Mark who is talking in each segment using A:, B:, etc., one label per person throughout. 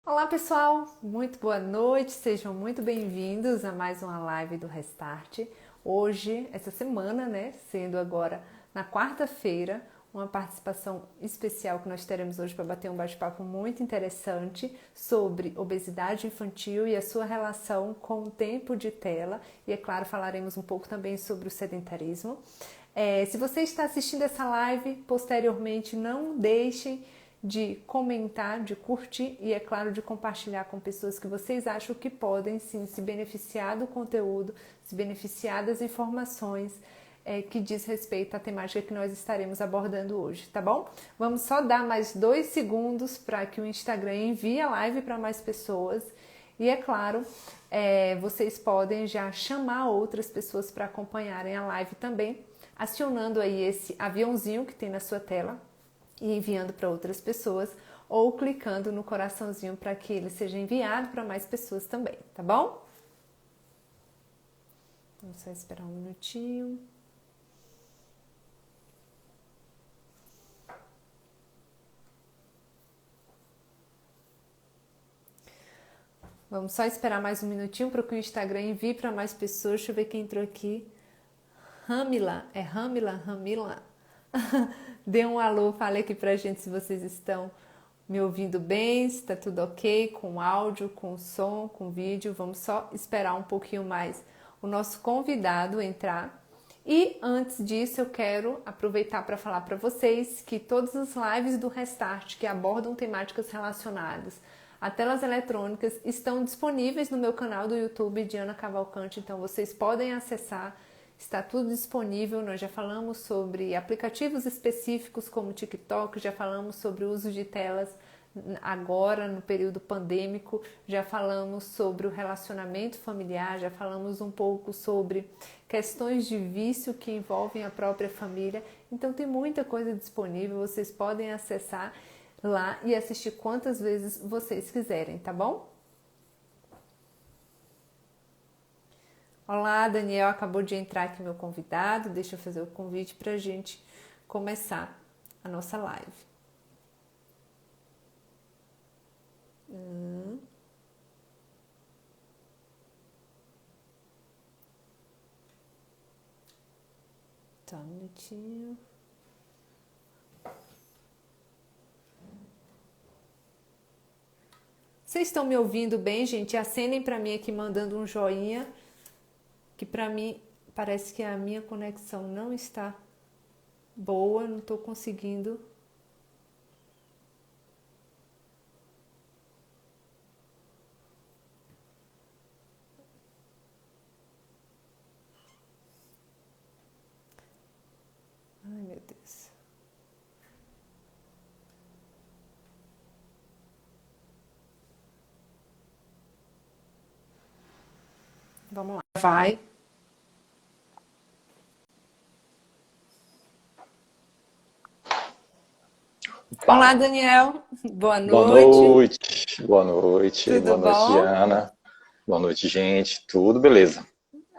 A: Olá pessoal, muito boa noite, sejam muito bem-vindos a mais uma live do Restart. Hoje, essa semana, sendo agora na quarta-feira, uma participação especial que nós teremos hoje para bater um bate-papo muito interessante sobre obesidade infantil e a sua relação com o tempo de tela. E é claro, falaremos um pouco também sobre o sedentarismo. Se você está assistindo essa live, posteriormente não deixem de comentar, de curtir e, é claro, de compartilhar com pessoas que vocês acham que podem sim se beneficiar do conteúdo, se beneficiar das informações que diz respeito à temática que nós estaremos abordando hoje, tá bom? Vamos só dar mais 2 segundos para que o Instagram envie a live para mais pessoas e, é claro, vocês podem já chamar outras pessoas para acompanharem a live também, acionando aí esse aviãozinho que tem na sua tela e enviando para outras pessoas, ou clicando no coraçãozinho para que ele seja enviado para mais pessoas também, tá bom? Vamos só esperar um minutinho. Vamos só esperar mais um minutinho para que o Instagram envie para mais pessoas. Deixa eu ver quem entrou aqui. Ramila, é Ramila? Dê um alô, fale aqui pra gente se vocês estão me ouvindo bem, se tá tudo ok com áudio, com som, com vídeo. Vamos só esperar um pouquinho mais o nosso convidado entrar. E antes disso, eu quero aproveitar para falar para vocês que todas as lives do Restart que abordam temáticas relacionadas a telas eletrônicas estão disponíveis no meu canal do YouTube, Diana Cavalcante, então vocês podem acessar. Está tudo disponível, nós já falamos sobre aplicativos específicos como o TikTok, já falamos sobre o uso de telas agora no período pandêmico, já falamos sobre o relacionamento familiar, já falamos um pouco sobre questões de vício que envolvem a própria família. Então tem muita coisa disponível, vocês podem acessar lá e assistir quantas vezes vocês quiserem, tá bom? Olá, Daniel, acabou de entrar aqui meu convidado, deixa eu fazer o convite para a gente começar a nossa live. Tá, um minutinho. Vocês estão me ouvindo bem, gente? Acenem para mim aqui mandando um joinha, que para mim parece que a minha conexão não está boa, não estou conseguindo. Ai, meu Deus. Vamos lá. Vai. Olá, Daniel. Boa noite. Tudo
B: Boa noite,
A: bom?
B: Diana. Boa noite, gente. Tudo beleza?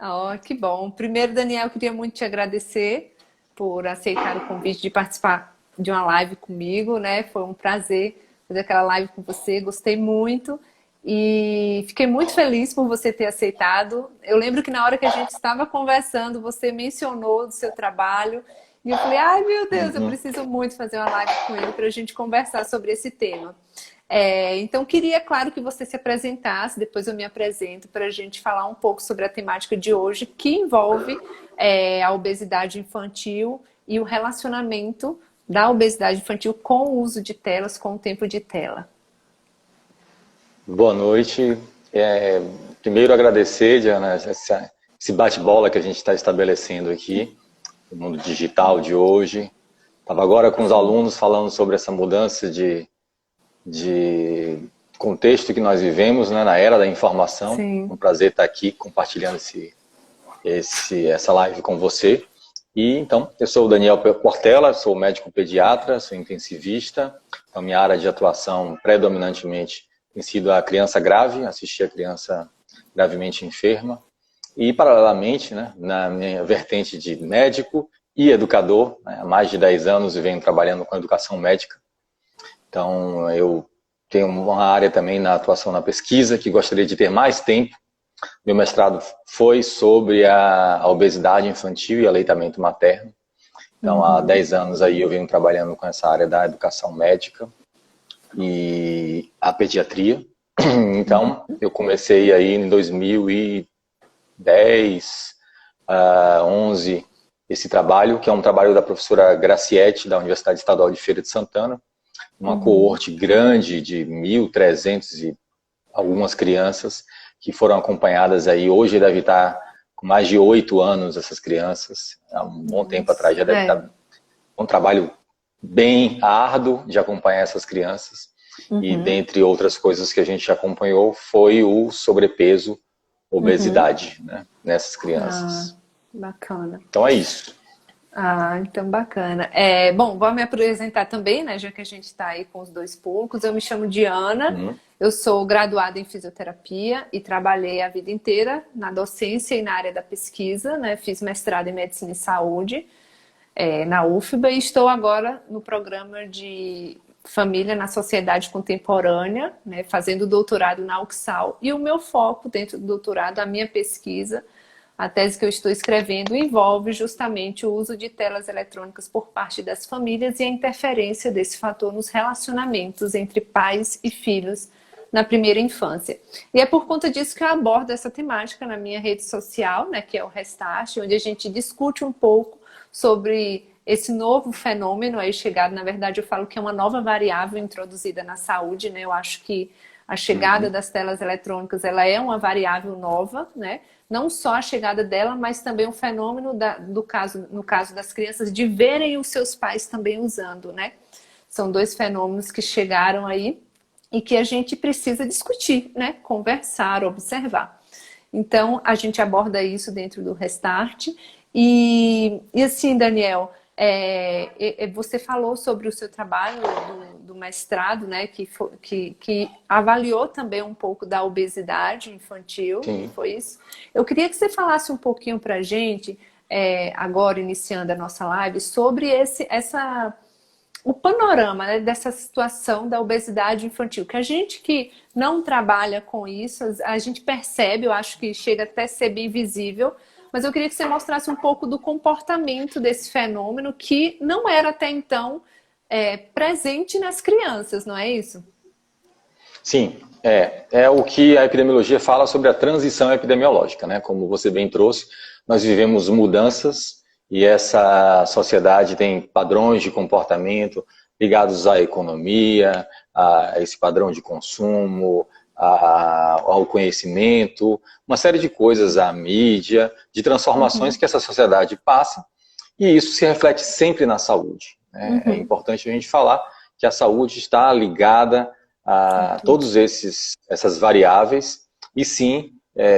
A: Oh, que bom. Primeiro, Daniel, eu queria muito te agradecer por aceitar o convite de participar de uma live comigo, né? Foi um prazer fazer aquela live com você, gostei muito e fiquei muito feliz por você ter aceitado. Eu lembro que na hora que a gente estava conversando, você mencionou do seu trabalho e eu falei, ai meu Deus, eu
B: Uhum.
A: preciso muito fazer uma live com ele para a gente conversar sobre esse tema. Então, queria, claro, que você se apresentasse, depois eu me apresento, para a gente falar um pouco sobre a temática de hoje, que envolve a obesidade infantil e o relacionamento da obesidade infantil com o uso de telas, com o tempo de tela.
B: Boa noite. Primeiro agradecer, Diana, esse bate-bola que a gente está estabelecendo aqui, no mundo digital de hoje. Estava agora com os alunos falando sobre essa mudança de contexto que nós vivemos, né, na era da informação.
A: Sim.
B: Um prazer estar aqui compartilhando essa live com você. E então, eu sou o Daniel Portela, sou médico pediatra, sou intensivista. Então, minha área de atuação predominantemente tem sido a criança grave, assistir a criança gravemente enferma. E, paralelamente, né, na minha vertente de médico e educador, né, há mais de 10 anos eu venho trabalhando com educação médica. Então, eu tenho uma área também na atuação na pesquisa, que gostaria de ter mais tempo. Meu mestrado foi sobre a obesidade infantil e aleitamento materno. Então, há 10 anos aí eu venho trabalhando com essa área da educação médica e a pediatria. Então, eu comecei aí em 2010, 11, esse trabalho, que é um trabalho da professora Graciete, da Universidade Estadual de Feira de Santana, uma coorte grande de 1.300 e algumas crianças que foram acompanhadas aí. Hoje deve estar com mais de 8 anos essas crianças. Há um bom tempo atrás já deve estar um trabalho bem árduo de acompanhar essas crianças. E dentre outras coisas que a gente acompanhou foi o sobrepeso, obesidade, né, nessas crianças.
A: Bacana.
B: Então é isso.
A: Então bacana. Bom, vou me apresentar também, né, já que a gente está aí com os 2 públicos. Eu me chamo Diana, eu sou graduada em fisioterapia e trabalhei a vida inteira na docência e na área da pesquisa, né, fiz mestrado em medicina e saúde na UFBA e estou agora no programa de família na sociedade contemporânea, né, fazendo doutorado na UXAL. E o meu foco dentro do doutorado, a minha pesquisa, a tese que eu estou escrevendo, envolve justamente o uso de telas eletrônicas por parte das famílias e a interferência desse fator nos relacionamentos entre pais e filhos na primeira infância. E é por conta disso que eu abordo essa temática na minha rede social, né, que é o Restart, onde a gente discute um pouco sobre esse novo fenômeno aí chegado. Na verdade, eu falo que é uma nova variável introduzida na saúde, né? Eu acho que a chegada das telas eletrônicas, ela é uma variável nova, né? Não só a chegada dela, mas também um fenômeno no caso das crianças, de verem os seus pais também usando, né? São 2 fenômenos que chegaram aí e que a gente precisa discutir, né? Conversar, observar. Então, a gente aborda isso dentro do Restart. E assim, Daniel, você falou sobre o seu trabalho do mestrado, né, que avaliou também um pouco da obesidade infantil.
B: Sim.
A: Foi isso? Eu queria que você falasse um pouquinho para a gente, agora iniciando a nossa live, sobre o panorama, né, dessa situação da obesidade infantil, que a gente que não trabalha com isso, a gente percebe, eu acho que chega até a ser bem visível, mas eu queria que você mostrasse um pouco do comportamento desse fenômeno que não era até então presente nas crianças, não é isso?
B: Sim, é o que a epidemiologia fala sobre a transição epidemiológica, né? Como você bem trouxe, nós vivemos mudanças e essa sociedade tem padrões de comportamento ligados à economia, a esse padrão de consumo, ao conhecimento, uma série de coisas, à mídia, de transformações que essa sociedade passa, e isso se reflete sempre na saúde, né? É importante a gente falar que a saúde está ligada a todas essas variáveis, e sim,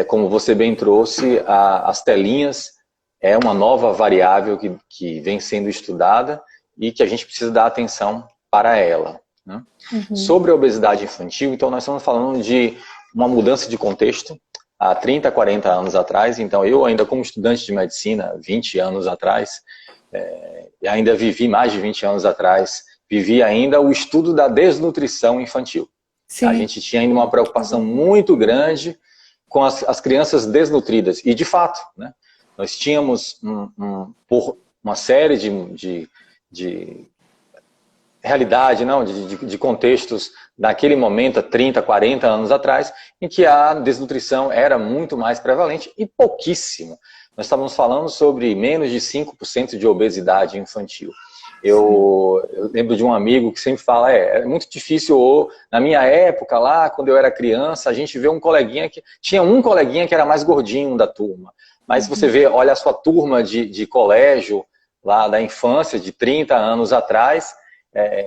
B: como você bem trouxe, as telinhas é uma nova variável que vem sendo estudada e que a gente precisa dar atenção para ela, né? Sobre a obesidade infantil, então nós estamos falando de uma mudança de contexto há 30, 40 anos atrás. Então eu ainda como estudante de medicina, 20 anos atrás, ainda vivi mais de 20 anos atrás, vivi ainda o estudo da desnutrição infantil. Sim. A gente tinha ainda uma preocupação muito grande com as crianças desnutridas. E de fato, né, nós tínhamos por uma série de realidade, não, de contextos naquele momento, há 30, 40 anos atrás, em que a desnutrição era muito mais prevalente e pouquíssimo. Nós estávamos falando sobre menos de 5% de obesidade infantil. Eu lembro de um amigo que sempre fala, é muito difícil, na minha época lá, quando eu era criança, a gente vê tinha um coleguinha que era mais gordinho da turma. Mas você vê, olha a sua turma de colégio, lá da infância, de 30 anos atrás,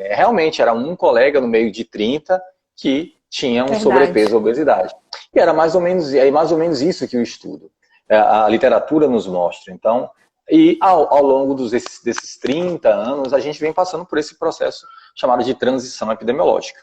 B: realmente era um colega no meio de 30 que tinha um sobrepeso ou obesidade. E era mais ou menos isso que o estudo, a literatura nos mostra. Então, e ao longo desses 30 anos, a gente vem passando por esse processo chamado de transição epidemiológica.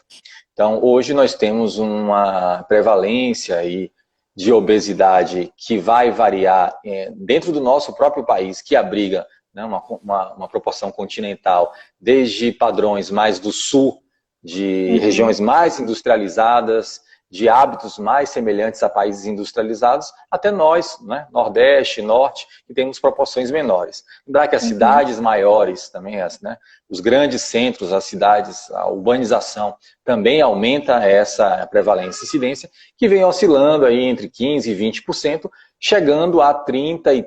B: Então, hoje nós temos uma prevalência aí de obesidade que vai variar dentro do nosso próprio país, que abriga, né, uma proporção continental, desde padrões mais do sul de regiões mais industrializadas, de hábitos mais semelhantes a países industrializados, até nós, né, Nordeste, Norte, que temos proporções menores. Lembrar que as cidades maiores, também né, os grandes centros, as cidades, a urbanização, também aumenta essa prevalência e incidência, que vem oscilando aí entre 15% e 20%, chegando a 35%,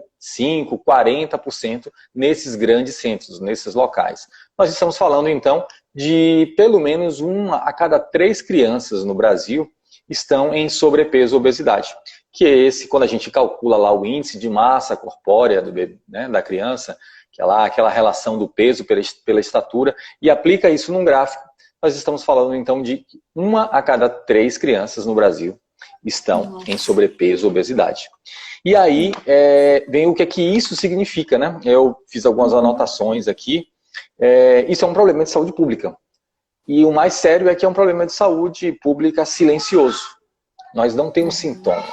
B: 40% nesses grandes centros, nesses locais. Nós estamos falando, então, de pelo menos 1 a cada 3 crianças no Brasil estão em sobrepeso ou obesidade, que é esse, quando a gente calcula lá o índice de massa corpórea do bebê, né, da criança, que é lá aquela relação do peso pela estatura, e aplica isso num gráfico, nós estamos falando então de 1 a cada 3 crianças no Brasil estão em sobrepeso ou obesidade. E aí vem o que é que isso significa, né? Eu fiz algumas anotações aqui. Isso é um problema de saúde pública. E o mais sério é que é um problema de saúde pública silencioso. Nós não temos sintomas.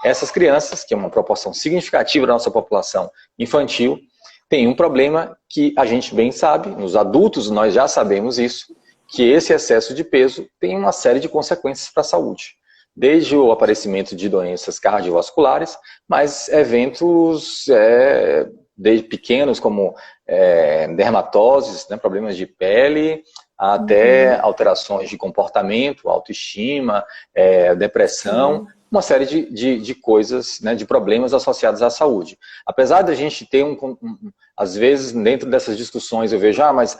B: Essas crianças, que é uma proporção significativa da nossa população infantil, têm um problema que a gente bem sabe, nos adultos nós já sabemos isso, que esse excesso de peso tem uma série de consequências para a saúde. Desde o aparecimento de doenças cardiovasculares, mas eventos desde pequenos como dermatoses, né, problemas de pele, até alterações de comportamento, autoestima, depressão, uma série de coisas, né, de problemas associados à saúde. Apesar da gente ter às vezes dentro dessas discussões eu vejo, mas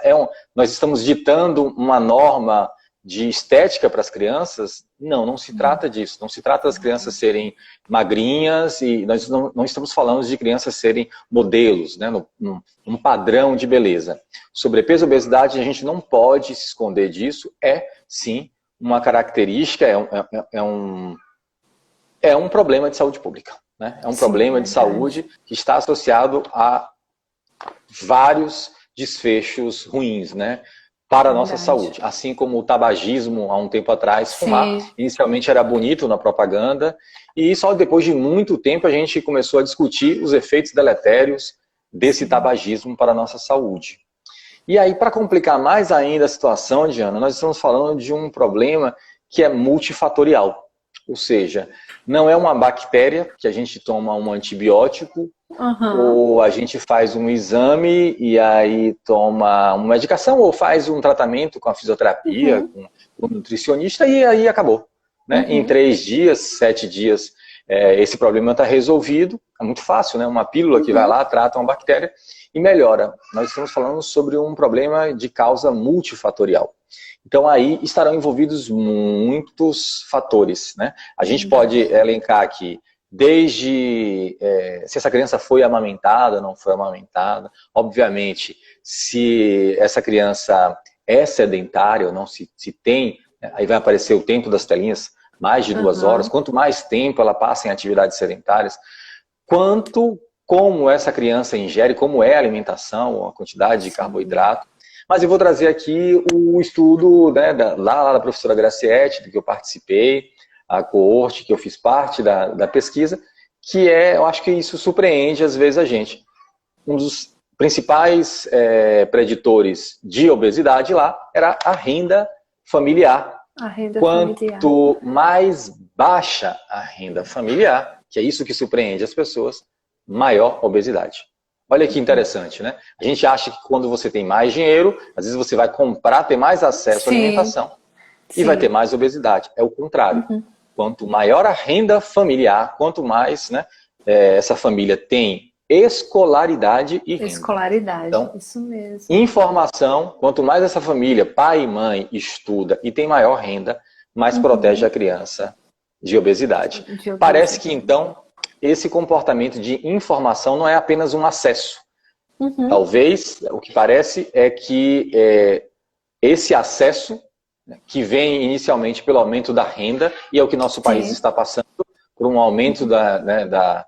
B: nós estamos ditando uma norma de estética para as crianças. Não se trata disso. Não se trata das crianças serem magrinhas, e nós não estamos falando de crianças serem modelos, né, num padrão de beleza. Sobrepeso e obesidade, a gente não pode se esconder disso, sim uma característica, é um problema de saúde pública, né? É um problema de saúde que está associado a vários desfechos ruins, né, para a nossa saúde. Assim como o tabagismo, há um tempo atrás, fumar inicialmente era bonito na propaganda, e só depois de muito tempo a gente começou a discutir os efeitos deletérios desse tabagismo para a nossa saúde. E aí, para complicar mais ainda a situação, Diana, nós estamos falando de um problema que é multifatorial. Ou seja, não é uma bactéria que a gente toma um antibiótico, ou a gente faz um exame e aí toma uma medicação, ou faz um tratamento com a fisioterapia, com o nutricionista, e aí acabou. Né? Em 3 dias, 7 dias, esse problema está resolvido. É muito fácil, né? Uma pílula que vai lá, trata uma bactéria e melhora. Nós estamos falando sobre um problema de causa multifatorial. Então aí estarão envolvidos muitos fatores, né? A gente pode elencar aqui, desde se essa criança foi amamentada, não foi amamentada. Obviamente, se essa criança é sedentária ou não, se tem, aí vai aparecer o tempo das telinhas, mais de 2 horas. Quanto mais tempo ela passa em atividades sedentárias, como essa criança ingere, como é a alimentação, a quantidade de carboidrato. Mas eu vou trazer aqui o estudo, né, lá da professora Graciete, do que eu participei, a coorte, que eu fiz parte da pesquisa, que eu acho que isso surpreende às vezes a gente. Um dos principais preditores de obesidade lá era a renda familiar. Quanto mais baixa a renda familiar, que é isso que surpreende as pessoas, maior obesidade. Olha que interessante, né? A gente acha que quando você tem mais dinheiro, às vezes você vai comprar, ter mais acesso à alimentação e vai ter mais obesidade. É o contrário. Quanto maior a renda familiar, quanto mais, né, essa família tem escolaridade e renda.
A: Escolaridade,
B: então,
A: isso mesmo.
B: Informação, quanto mais essa família, pai e mãe, estuda e tem maior renda, mais protege a criança de obesidade. Parece que, então, esse comportamento de informação não é apenas um acesso. Talvez, o que parece é que esse acesso, que vem inicialmente pelo aumento da renda, e é o que nosso país está passando, por um aumento da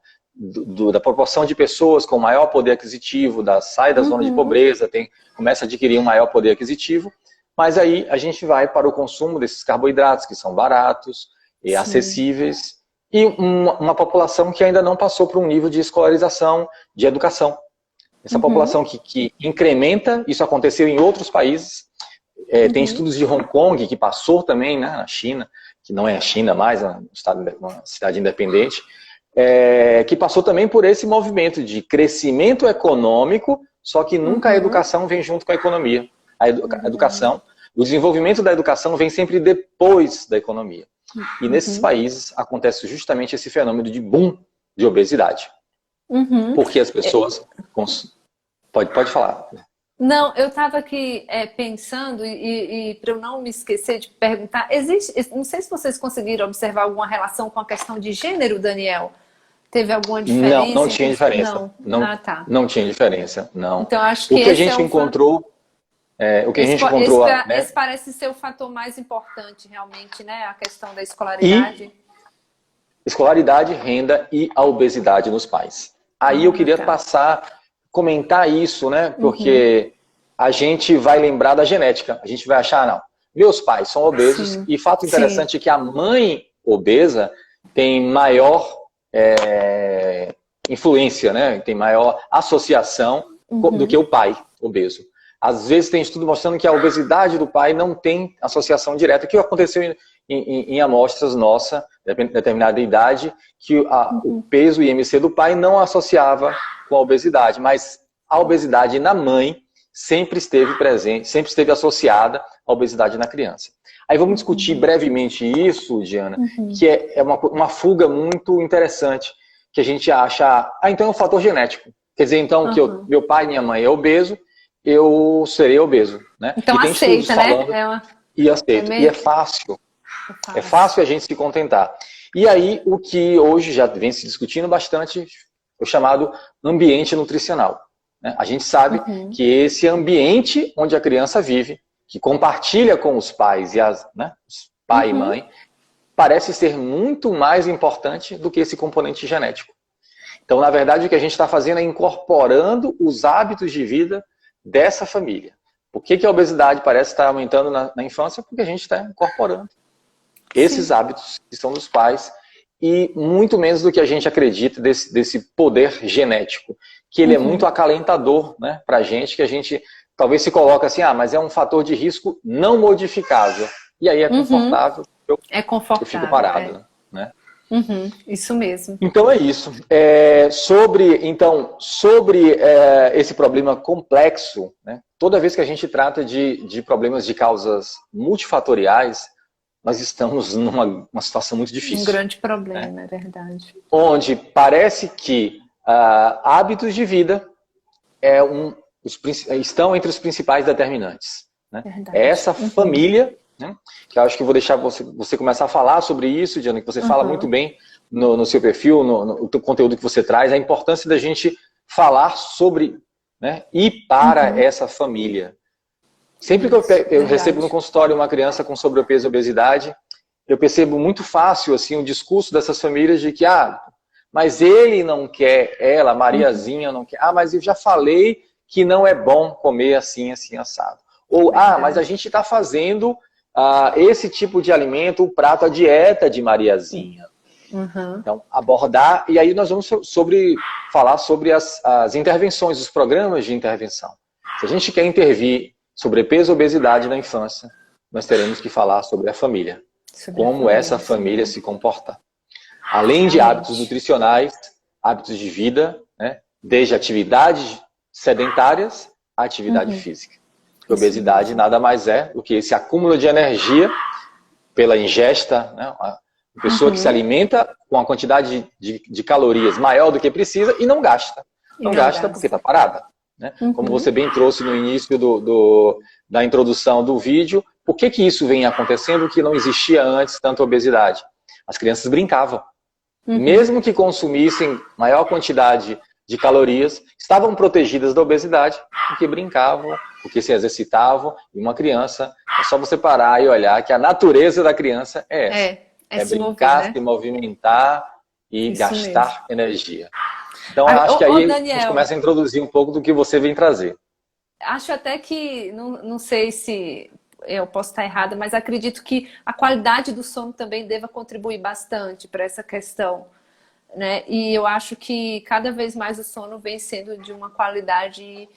B: proporção de pessoas com maior poder aquisitivo, sai da zona de pobreza, começa a adquirir um maior poder aquisitivo, mas aí a gente vai para o consumo desses carboidratos, que são baratos e acessíveis, e uma população que ainda não passou por um nível de escolarização, de educação. Essa população que incrementa, isso aconteceu em outros países, Tem estudos de Hong Kong, que passou também, né, na China, que não é a China mais, uma cidade independente, que passou também por esse movimento de crescimento econômico, só que nunca a educação vem junto com a economia. A educação, o desenvolvimento da educação vem sempre depois da economia. E nesses países acontece justamente esse fenômeno de boom de obesidade. Porque as pessoas... Pode falar.
A: Não, eu estava aqui pensando, e para eu não me esquecer de perguntar, não sei se vocês conseguiram observar alguma relação com a questão de gênero, Daniel? Teve alguma diferença?
B: Não tinha diferença.
A: Não. Tá.
B: Não tinha diferença, não.
A: Então, acho que
B: o que a gente encontrou...
A: Esse parece ser o fator mais importante, realmente, né? A questão da escolaridade.
B: Escolaridade, renda e a obesidade nos pais. Aí eu queria comentar isso, né? Porque a gente vai lembrar da genética. A gente vai achar, não, meus pais são obesos. E fato interessante é que a mãe obesa tem maior influência, né? Tem maior associação do que o pai obeso. Às vezes tem estudo mostrando que a obesidade do pai não tem associação direta, que aconteceu em amostras nossas, determinada idade, que o peso IMC do pai não associava com a obesidade, mas a obesidade na mãe sempre esteve presente, sempre esteve associada à obesidade na criança. Aí vamos discutir brevemente isso, Diana, que é uma fuga muito interessante, que a gente acha, então é um fator genético. Quer dizer, então, que meu pai e minha mãe é obeso, eu serei obeso, né?
A: Então aceita, né?
B: E aceito. E é fácil. É fácil a gente se contentar. E aí, o que hoje já vem se discutindo bastante, o chamado ambiente nutricional. Né? A gente sabe que esse ambiente onde a criança vive, que compartilha com os pais, pai e mãe, parece ser muito mais importante do que esse componente genético. Então, na verdade, o que a gente está fazendo é incorporando os hábitos de vida dessa família. Por que a obesidade parece estar aumentando na infância? Porque a gente está incorporando esses hábitos que são dos pais e muito menos do que a gente acredita desse poder genético, que ele é muito acalentador, né, para a gente, que a gente talvez se coloca assim, mas é um fator de risco não modificável. E aí é confortável, eu fico parado. Né?
A: Isso mesmo.
B: Então é isso. Sobre esse problema complexo, né, toda vez que a gente trata de problemas de causas multifatoriais, nós estamos numa situação muito difícil.
A: Um grande problema, é verdade.
B: Onde parece que hábitos de vida estão entre os principais determinantes. Né? É essa família, né, que eu acho que vou deixar você começar a falar sobre isso, Diana, que você fala muito bem no seu perfil, no conteúdo que você traz, a importância da gente falar sobre, né, e para essa família. Sempre que eu recebo no consultório uma criança com sobrepeso e obesidade, eu percebo muito fácil assim, o discurso dessas famílias de que, mas ele não quer, ela, Mariazinha, não quer. Mas eu já falei que não é bom comer assim, assim, assado. Ou, mas a gente está fazendo esse tipo de alimento, o prato, a dieta de Mariazinha. Então, abordar, e aí nós vamos falar sobre as intervenções, os programas de intervenção. Se a gente quer intervir sobrepeso e obesidade na infância, nós teremos que falar sobre a família. Como essa família se comporta. Além de hábitos nutricionais, hábitos de vida, né, desde atividades sedentárias à atividade física. Porque obesidade nada mais é do que esse acúmulo de energia pela ingesta, né, a pessoa que se alimenta com uma quantidade de calorias maior do que precisa e não gasta. Não gasta porque está parada. Né? Como você bem trouxe no início da introdução do vídeo, por que isso vem acontecendo que não existia antes tanta obesidade? As crianças brincavam. Mesmo que consumissem maior quantidade de calorias, estavam protegidas da obesidade porque brincavam, porque se exercitavam. E uma criança, é só você parar e olhar que a natureza da criança é essa. É brincar, se movimentar e gastar energia. Então, acho que aí Daniel, a gente começa a introduzir um pouco do que você vem trazer.
A: Acho até que, não sei se eu posso estar errada, mas acredito que a qualidade do sono também deva contribuir bastante para essa questão. Né? E eu acho que cada vez mais o sono vem sendo de uma qualidade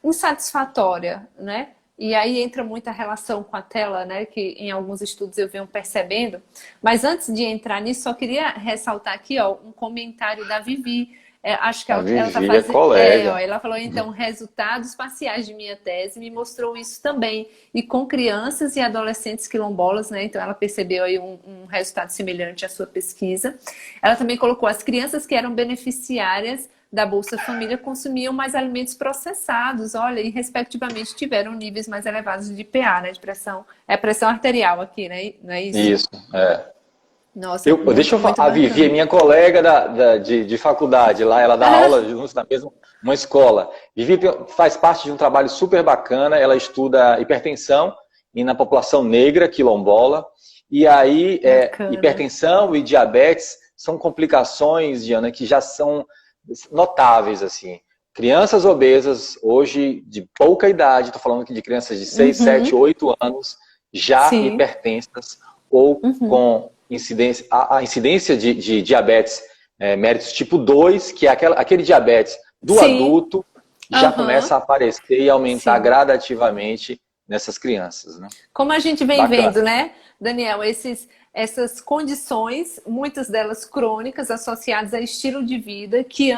A: insatisfatória, né? E aí entra muita relação com a tela, né? Que em alguns estudos eu venho percebendo. Mas antes de entrar nisso, só queria ressaltar aqui, ó, um comentário da Vivi. Acho que
B: A
A: ela tá
B: Vivi é
A: fazendo.
B: colega.
A: Ela falou, então, resultados parciais de minha tese me mostrou isso também. E com crianças e adolescentes quilombolas, né? Então ela percebeu aí um resultado semelhante à sua pesquisa. Ela também colocou as crianças que eram beneficiárias da Bolsa Família consumiam mais alimentos processados, olha, e respectivamente tiveram níveis mais elevados de PA, né? De pressão. É pressão arterial aqui, né? Não é isso?
B: Isso, é.
A: Nossa,
B: Deixa
A: muito,
B: eu falar,
A: muito
B: a Vivi é
A: bacana.
B: minha colega de faculdade, lá ela dá aula junto na mesma uma escola. Vivi faz parte de um trabalho super bacana, ela estuda hipertensão e na população negra quilombola, e aí
A: Bacana.
B: hipertensão e diabetes são complicações, Diana, que já são notáveis, assim. Crianças obesas, hoje, de pouca idade, estou falando aqui de crianças de 6, 7,
A: Uhum,
B: 8 anos, já
A: sim.
B: hipertensas ou
A: Uhum,
B: com incidência, a incidência de diabetes méritos tipo 2, que é aquele diabetes do
A: sim.
B: adulto, já
A: Aham,
B: começa a aparecer e aumentar
A: sim.
B: gradativamente nessas crianças, né?
A: Como a gente vem
B: Bacana.
A: vendo, né, Daniel, essas condições, muitas delas crônicas, associadas a estilo de vida que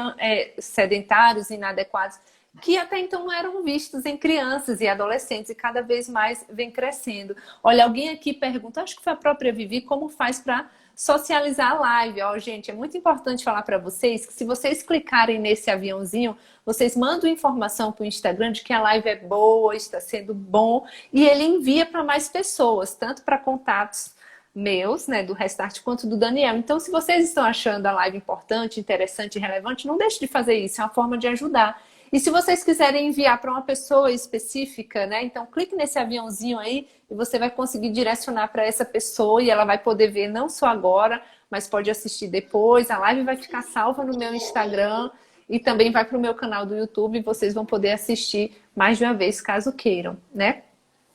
A: sedentários, inadequados, que até então não eram vistos em crianças e adolescentes e cada vez mais vem crescendo. Olha, alguém aqui pergunta, acho que foi a própria Vivi, como faz para socializar a live? Ó, gente, é muito importante falar para vocês que se vocês clicarem nesse aviãozinho, vocês mandam informação para o Instagram de que a live é boa, está sendo bom, e ele envia para mais pessoas, tanto para contatos meus, né, do Restart, quanto do Daniel. Então, se vocês estão achando a live importante, interessante e relevante, não deixe de fazer isso, é uma forma de ajudar. E se vocês quiserem enviar para uma pessoa específica, né, então clique nesse aviãozinho aí e você vai conseguir direcionar para essa pessoa e ela vai poder ver não só agora, mas pode assistir depois. A live vai ficar salva no meu Instagram e também vai para o meu canal do YouTube e vocês vão poder assistir mais de uma vez, caso queiram, né?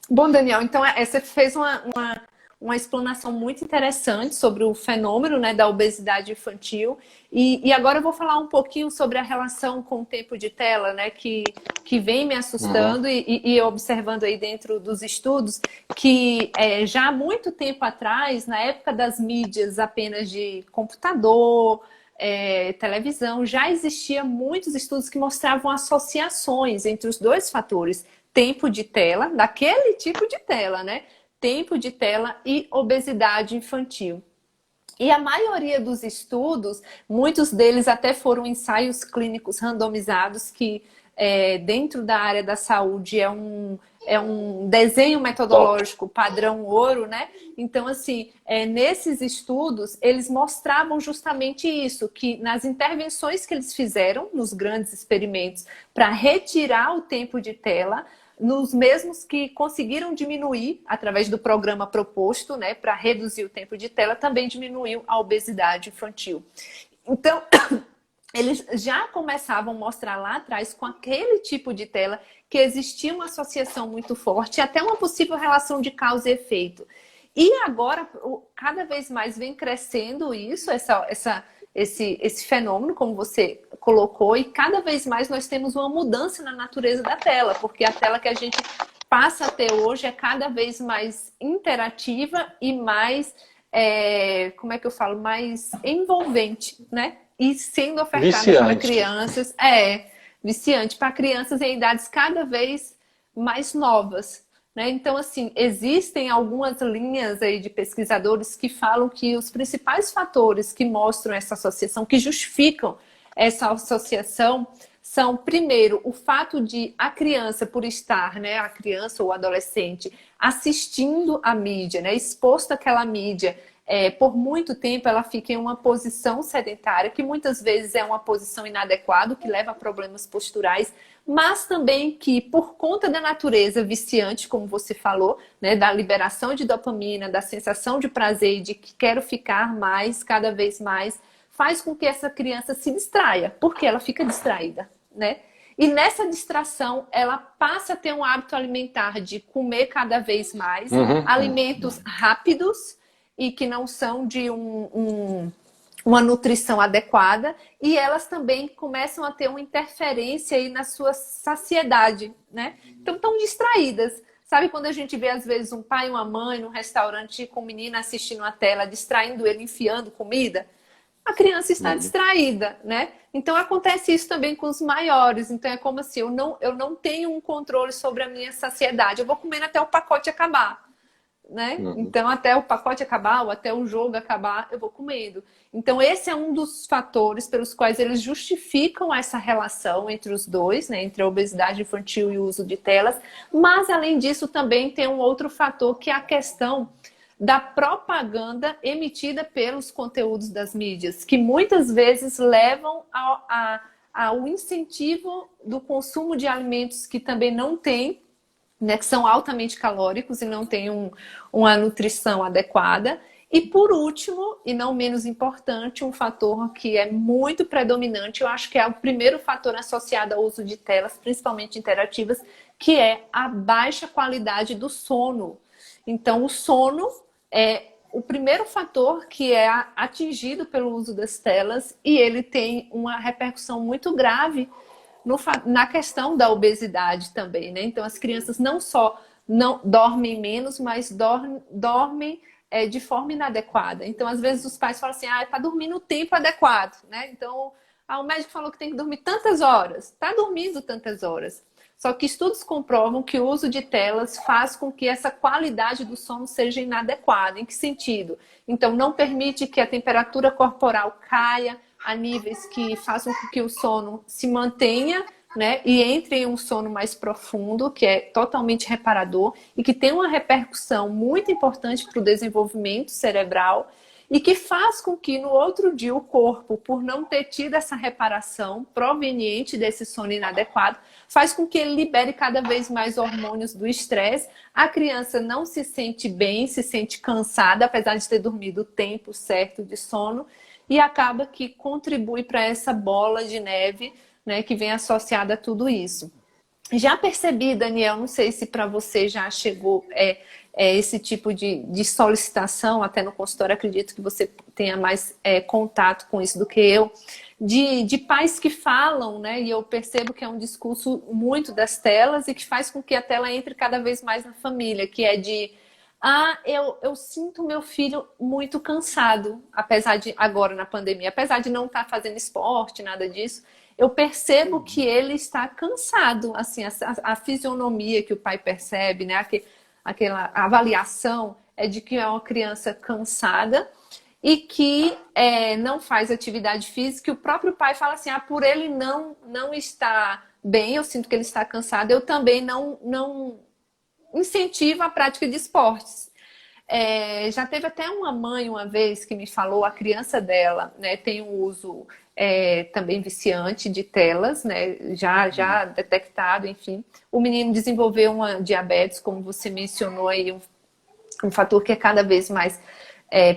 A: Bom, Daniel, então você fez uma explanação muito interessante sobre o fenômeno, né, da obesidade infantil. E agora eu vou falar um pouquinho sobre a relação com o tempo de tela, né, que vem me
B: Uhum.
A: assustando e observando aí dentro dos estudos que já há muito tempo atrás, na época das mídias apenas de computador, televisão, já existia muitos estudos que mostravam associações entre os dois fatores, tempo de tela, daquele tipo de tela, né? Tempo de tela e obesidade infantil. E a maioria dos estudos, muitos deles até foram ensaios clínicos randomizados, que dentro da área da saúde é um desenho
B: Top.
A: metodológico padrão ouro, né? Então, assim, nesses estudos, eles mostravam justamente isso, que nas intervenções que eles fizeram, nos grandes experimentos, para retirar o tempo de tela, nos mesmos que conseguiram diminuir através do programa proposto, né, para reduzir o tempo de tela, também diminuiu a obesidade infantil. Então, eles já começavam a mostrar lá atrás, com aquele tipo de tela, que existia uma associação muito forte, até uma possível relação de causa e efeito. E agora, cada vez mais vem crescendo isso, esse fenômeno, como você colocou, e cada vez mais nós temos uma mudança na natureza da tela, porque a tela que a gente passa a ter hoje é cada vez mais interativa e mais, como é que eu falo, mais envolvente, né? E sendo ofertada para
B: Viciante.
A: crianças, viciante para crianças em idades cada vez mais novas. Né? Então, assim, existem algumas linhas aí de pesquisadores que falam que os principais fatores que mostram essa associação, que justificam essa associação, são, primeiro, o fato de a criança, por estar, né, a criança ou adolescente, assistindo a mídia, né, exposta àquela mídia, por muito tempo ela fica em uma posição sedentária, que muitas vezes é uma posição inadequada, que leva a problemas posturais, mas também que, por conta da natureza viciante, como você falou, né, da liberação de dopamina, da sensação de prazer e de que quero ficar mais, cada vez mais, faz com que essa criança se distraia, porque ela fica distraída, né? E nessa distração, ela passa a ter um hábito alimentar de comer cada vez mais
B: Uhum.
A: alimentos rápidos e que não são de uma nutrição adequada, e elas também começam a ter uma interferência aí na sua saciedade, né? Então, estão distraídas. Sabe quando a gente vê, às vezes, um pai e uma mãe num restaurante com o menino assistindo a tela, distraindo ele, enfiando comida? A criança está distraída, né? Então acontece isso também com os maiores. Então é como assim, eu não tenho um controle sobre a minha saciedade. Eu vou comendo até o pacote acabar, né? Então até o pacote acabar ou até o jogo acabar, eu vou comendo. Então esse é um dos fatores pelos quais eles justificam essa relação entre os dois, né? Entre a obesidade infantil e o uso de telas. Mas além disso também tem um outro fator que é a questão da propaganda emitida pelos conteúdos das mídias, que muitas vezes levam ao incentivo do consumo de alimentos que também não têm, né, que são altamente calóricos e não têm uma nutrição adequada. E por último, e não menos importante, um fator que é muito predominante, eu acho que é o primeiro fator associado ao uso de telas, principalmente interativas, que é a baixa qualidade do sono. Então, o sono é o primeiro fator que é atingido pelo uso das telas e ele tem uma repercussão muito grave na questão da obesidade também, né? Então, as crianças não só não dormem menos, mas dormem de forma inadequada. Então, às vezes, os pais falam assim, está dormindo o tempo adequado, né? Então, o médico falou que tem que dormir tantas horas. Está dormindo tantas horas. Só que estudos comprovam que o uso de telas faz com que essa qualidade do sono seja inadequada. Em que sentido? Então, não permite que a temperatura corporal caia a níveis que façam com que o sono se mantenha, né, e entre em um sono mais profundo, que é totalmente reparador e que tem uma repercussão muito importante para o desenvolvimento cerebral e que faz com que no outro dia o corpo, por não ter tido essa reparação proveniente desse sono inadequado, faz com que ele libere cada vez mais hormônios do estresse. A criança não se sente bem, se sente cansada, apesar de ter dormido o tempo certo de sono, e acaba que contribui para essa bola de neve, né, que vem associada a tudo isso. Já percebi, Daniel, não sei se para você já chegou esse tipo de solicitação, até no consultório, acredito que você tenha mais contato com isso do que eu, de pais que falam, né, e eu percebo que é um discurso muito das telas e que faz com que a tela entre cada vez mais na família, que é de eu sinto meu filho muito cansado, apesar de, agora na pandemia, apesar de não estar fazendo esporte, nada disso, eu percebo que ele está cansado, assim, a fisionomia que o pai percebe, né, aquela avaliação é de que é uma criança cansada e que não faz atividade física, e o próprio pai fala assim, por ele não estar bem, eu sinto que ele está cansado, eu também não incentivo a prática de esportes. Já teve até uma mãe uma vez que me falou, a criança dela, né, tem um uso também viciante de telas, né, já detectado, enfim. O menino desenvolveu uma diabetes, como você mencionou aí, um fator que é cada vez mais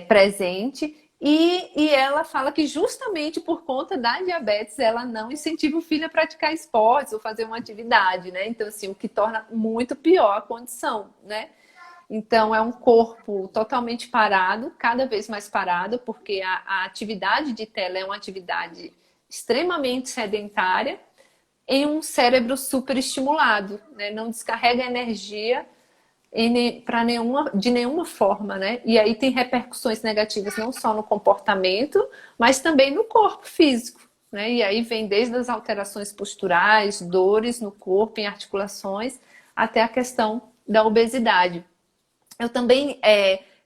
A: presente. E ela fala que justamente por conta da diabetes, ela não incentiva o filho a praticar esportes ou fazer uma atividade, né? Então, assim, o que torna muito pior a condição, né? Então, é um corpo totalmente parado, cada vez mais parado, porque a atividade de tela é uma atividade extremamente sedentária em um cérebro superestimulado, né? Não descarrega energia de nenhuma forma, né? E aí tem repercussões negativas não só no comportamento, mas também no corpo físico, né? E aí vem desde as alterações posturais, dores no corpo, em articulações, até a questão da obesidade. Eu também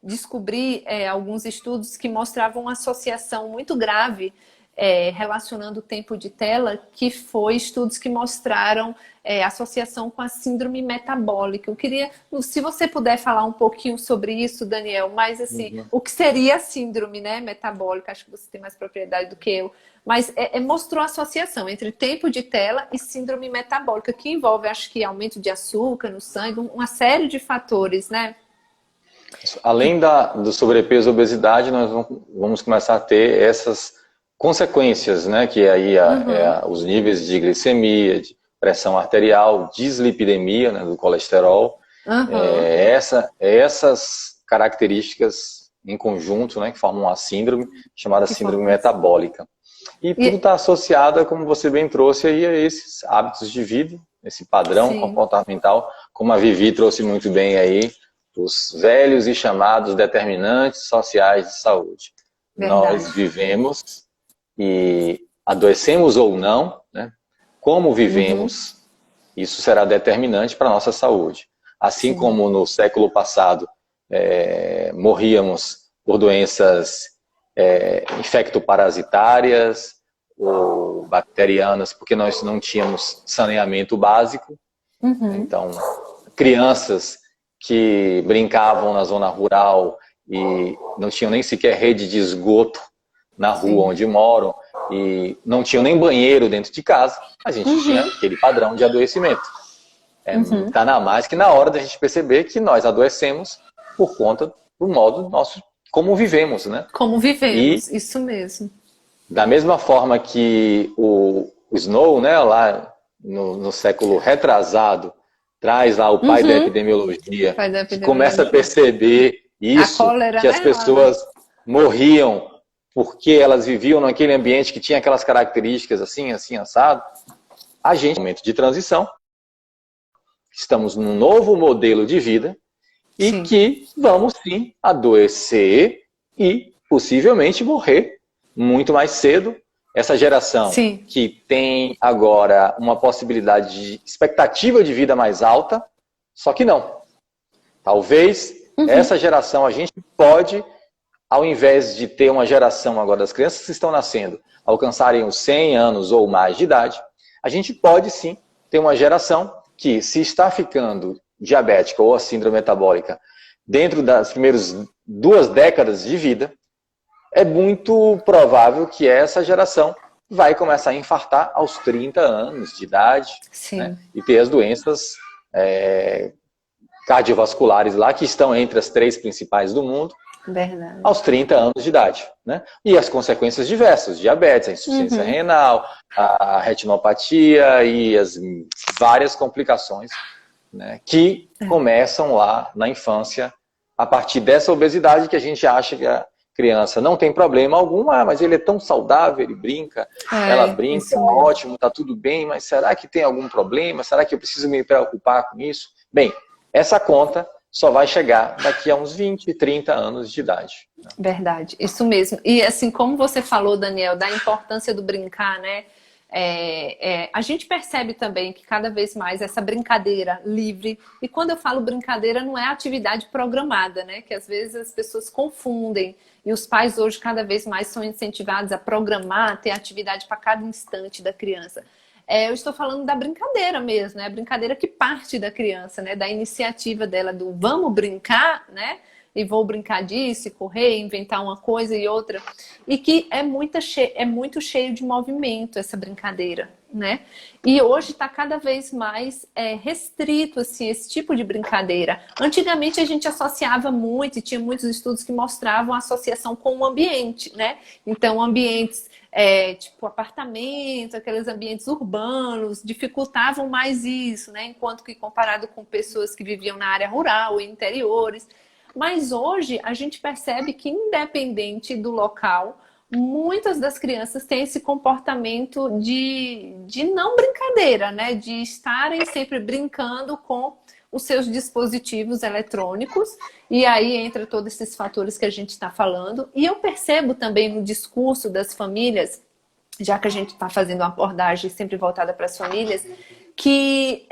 A: descobri alguns estudos que mostravam uma associação muito grave relacionando o tempo de tela, que foi estudos que mostraram associação com a síndrome metabólica. Eu queria, se você puder falar um pouquinho sobre isso, Daniel, mas assim, o que seria a síndrome, né, metabólica? Acho que você tem mais propriedade do que eu. Mas mostrou a associação entre tempo de tela e síndrome metabólica, que envolve, acho que, aumento de açúcar no sangue, uma série de fatores, né?
B: Além do sobrepeso e obesidade, nós vamos começar a ter essas consequências, né? Que aí os níveis de glicemia, de pressão arterial, dislipidemia, né, do colesterol. Essas características em conjunto, né, que formam uma síndrome chamada síndrome metabólica. E tudo está associado, como você bem trouxe, aí, a esses hábitos de vida, esse padrão
A: Sim.
B: comportamental, como a Vivi trouxe muito bem aí, os velhos e chamados determinantes sociais de saúde.
A: Verdade.
B: Nós vivemos e adoecemos ou não, né? Como vivemos, isso será determinante para a nossa saúde. Assim
A: Sim.
B: como no século passado morríamos por doenças infectoparasitárias ou bacterianas, porque nós não tínhamos saneamento básico. Então, crianças que brincavam na zona rural e não tinham nem sequer rede de esgoto na rua onde moram e não tinham nem banheiro dentro de casa, a gente tinha aquele padrão de adoecimento. Tá na mais que na hora da gente perceber que nós adoecemos por conta do modo nosso, como vivemos, né?
A: Como vivemos, isso mesmo.
B: Da mesma forma que o Snow, né, lá no século retrasado, traz lá o pai da epidemiologia, que começa a perceber isso,
A: cólera,
B: que as pessoas morriam porque elas viviam naquele ambiente que tinha aquelas características assim, assim, assado. A gente, no momento de transição, estamos num novo modelo de vida e que vamos sim adoecer e possivelmente morrer muito mais cedo. Essa geração que tem agora uma possibilidade de expectativa de vida mais alta, só que não. Talvez essa geração a gente pode, ao invés de ter uma geração agora das crianças que estão nascendo, alcançarem os 100 anos ou mais de idade, a gente pode sim ter uma geração que, se está ficando diabética ou a síndrome metabólica dentro das primeiras 2 décadas de vida, é muito provável que essa geração vai começar a infartar aos 30 anos de idade, né? E ter as doenças cardiovasculares lá, que estão entre as 3 principais do mundo, aos 30 anos de idade, né? E as consequências diversas, diabetes, a insuficiência renal, a retinopatia e as várias complicações, né, que começam lá na infância, a partir dessa obesidade que a gente acha que a criança não tem problema algum, mas ele é tão saudável, ele brinca, ela brinca, ótimo, tá tudo bem, mas será que tem algum problema? Será que eu preciso me preocupar com isso? Bem, essa conta só vai chegar daqui a uns 20, 30 anos de idade.
A: Verdade, isso mesmo. E assim, como você falou, Daniel, da importância do brincar, né? A gente percebe também que cada vez mais essa brincadeira livre, e quando eu falo brincadeira não é atividade programada, né? Que às vezes as pessoas confundem, e os pais hoje cada vez mais são incentivados a programar, ter atividade para cada instante da criança. Eu estou falando da brincadeira mesmo, né? A brincadeira que parte da criança, né? Da iniciativa dela do vamos brincar, né? E vou brincar disso, e correr, inventar uma coisa e outra. E que é muito cheio de movimento essa brincadeira, né? E hoje está cada vez mais restrito, assim, esse tipo de brincadeira. Antigamente a gente associava muito, e tinha muitos estudos que mostravam a associação com o ambiente, né? Então, ambientes tipo apartamento, aqueles ambientes urbanos, dificultavam mais isso, né? Enquanto que comparado com pessoas que viviam na área rural e interiores. Mas hoje a gente percebe que, independente do local, muitas das crianças têm esse comportamento de não brincadeira, né? De estarem sempre brincando com os seus dispositivos eletrônicos, e aí entra todos esses fatores que a gente está falando. E eu percebo também no discurso das famílias, já que a gente está fazendo uma abordagem sempre voltada para as famílias, que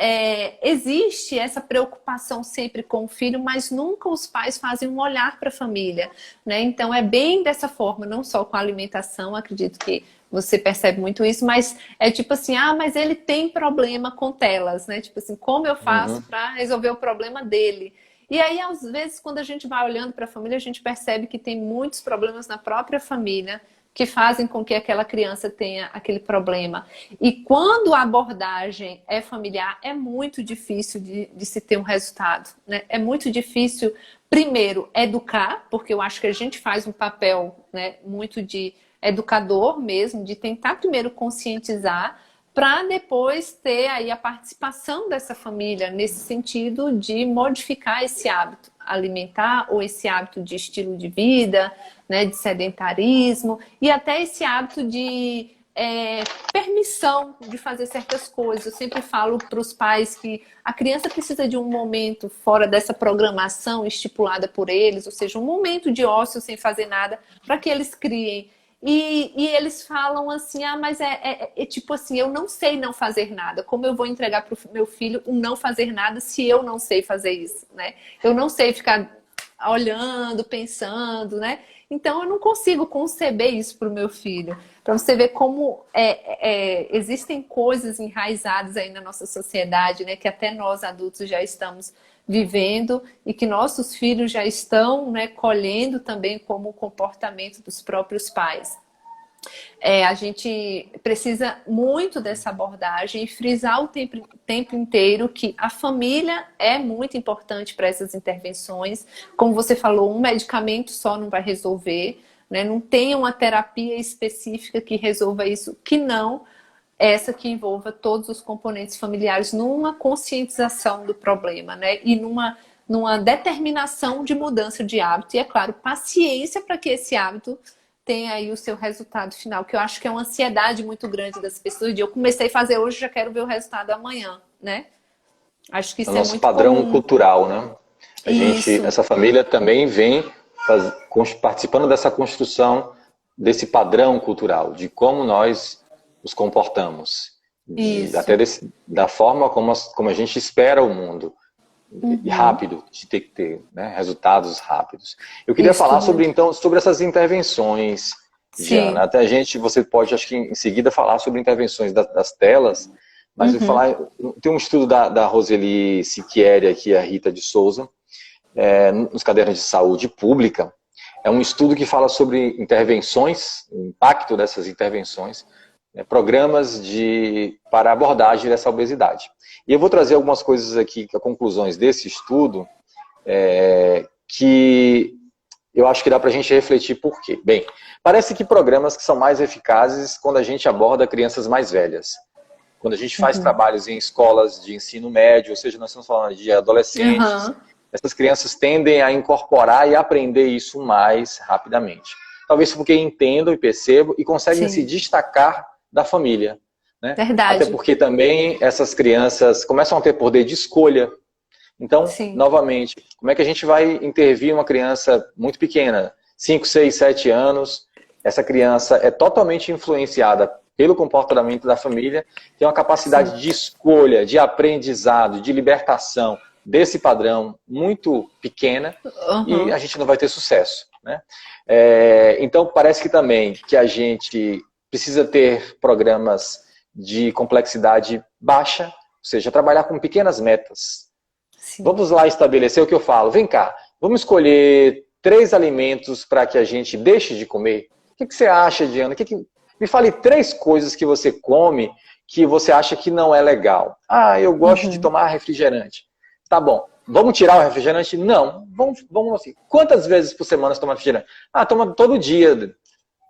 A: existe essa preocupação sempre com o filho, mas nunca os pais fazem um olhar para a família, né? Então é bem dessa forma, não só com a alimentação, acredito que você percebe muito isso, mas é tipo assim, mas ele tem problema com telas, né? Tipo assim, como eu faço para resolver o problema dele? E aí, às vezes, quando a gente vai olhando para a família, a gente percebe que tem muitos problemas na própria família que fazem com que aquela criança tenha aquele problema. E quando a abordagem é familiar, é muito difícil de se ter um resultado, né? É muito difícil, primeiro, educar, porque eu acho que a gente faz um papel, né, muito de educador mesmo, de tentar primeiro conscientizar, para depois ter aí a participação dessa família nesse sentido de modificar esse hábito alimentar ou esse hábito de estilo de vida, né, de sedentarismo e até esse hábito de permissão de fazer certas coisas. Eu sempre falo para os pais que a criança precisa de um momento fora dessa programação estipulada por eles, ou seja, um momento de ócio sem fazer nada, para que eles criem. E eles falam assim, mas tipo assim, eu não sei não fazer nada. Como eu vou entregar para o meu filho um não fazer nada se eu não sei fazer isso, né? Eu não sei ficar olhando, pensando, né? Então eu não consigo conceber isso para o meu filho. Para você ver como existem coisas enraizadas aí na nossa sociedade, né? Que até nós adultos já estamos vivendo e que nossos filhos já estão, né, colhendo também como o comportamento dos próprios pais. A gente precisa muito dessa abordagem e frisar o tempo inteiro que a família é muito importante para essas intervenções. Como você falou, um medicamento só não vai resolver, né? Não tem uma terapia específica que resolva isso, que não essa que envolva todos os componentes familiares numa conscientização do problema, né? E numa determinação de mudança de hábito. E, é claro, paciência para que esse hábito tenha aí o seu resultado final, que eu acho que é uma ansiedade muito grande das pessoas, de eu comecei a fazer hoje, já quero ver o resultado amanhã, né? Acho que isso é muito
B: padrão
A: comum.
B: Cultural, né? Essa família também vem participando dessa construção desse padrão cultural, de como nós nos comportamos, até da forma como a gente espera o mundo, rápido, de ter que ter, né, resultados rápidos. Eu queria falar sobre essas intervenções, Diana. Até você pode, acho que em seguida, falar sobre intervenções das telas, mas eu falar, tem um estudo da Roseli Siquieri, aqui, a Rita de Souza, nos cadernos de saúde pública. É um estudo que fala sobre intervenções, o impacto dessas intervenções, programas para abordagem dessa obesidade. E eu vou trazer algumas coisas aqui, conclusões desse estudo, que eu acho que dá para a gente refletir por quê. Bem, parece que programas que são mais eficazes quando a gente aborda crianças mais velhas. Quando a gente faz trabalhos em escolas de ensino médio, ou seja, nós estamos falando de adolescentes, essas crianças tendem a incorporar e aprender isso mais rapidamente. Talvez porque entendam e percebam e conseguem se destacar da família, né?
A: Verdade.
B: Até porque também essas crianças começam a ter poder de escolha. Então, novamente, como é que a gente vai intervir uma criança muito pequena, 5, 6, 7 anos, essa criança é totalmente influenciada pelo comportamento da família, tem uma capacidade de escolha, de aprendizado, de libertação desse padrão muito pequena, e a gente não vai ter sucesso, né? Então, parece que também que a gente precisa ter programas de complexidade baixa, ou seja, trabalhar com pequenas metas. Vamos lá estabelecer o que eu falo. Vem cá, vamos escolher 3 alimentos para que a gente deixe de comer. O que você acha, Diana? Me fale 3 coisas que você come que você acha que não é legal. Eu gosto de tomar refrigerante. Tá bom. Vamos tirar o refrigerante? Não. Vamos assim. Quantas vezes por semana você toma refrigerante? Toma todo dia.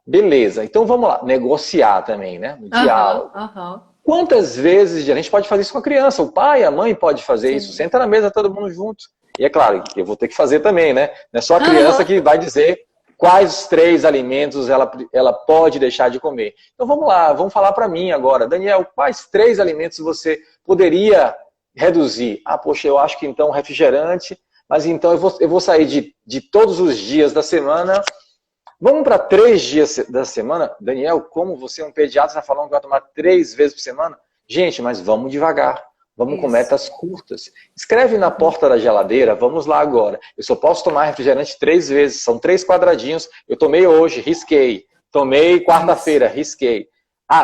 B: Beleza, então vamos lá, negociar também, né? No diálogo. Quantas vezes a gente pode fazer isso com a criança? O pai, a mãe pode fazer isso. Senta na mesa todo mundo junto. E é claro, eu vou ter que fazer também, né? Não é só a criança que vai dizer quais 3 alimentos ela pode deixar de comer. Então vamos lá, vamos falar para mim agora. Daniel, quais 3 alimentos você poderia reduzir? Poxa, eu acho que então refrigerante, mas então eu vou sair de todos os dias da semana. Vamos para 3 dias da semana? Daniel, como você é um pediatra, está falando que vai tomar 3 vezes por semana? Gente, mas vamos devagar. Vamos com metas curtas. Escreve na porta da geladeira, vamos lá agora. Eu só posso tomar refrigerante 3 vezes, são 3 quadradinhos. Eu tomei hoje, risquei. Tomei quarta-feira, risquei.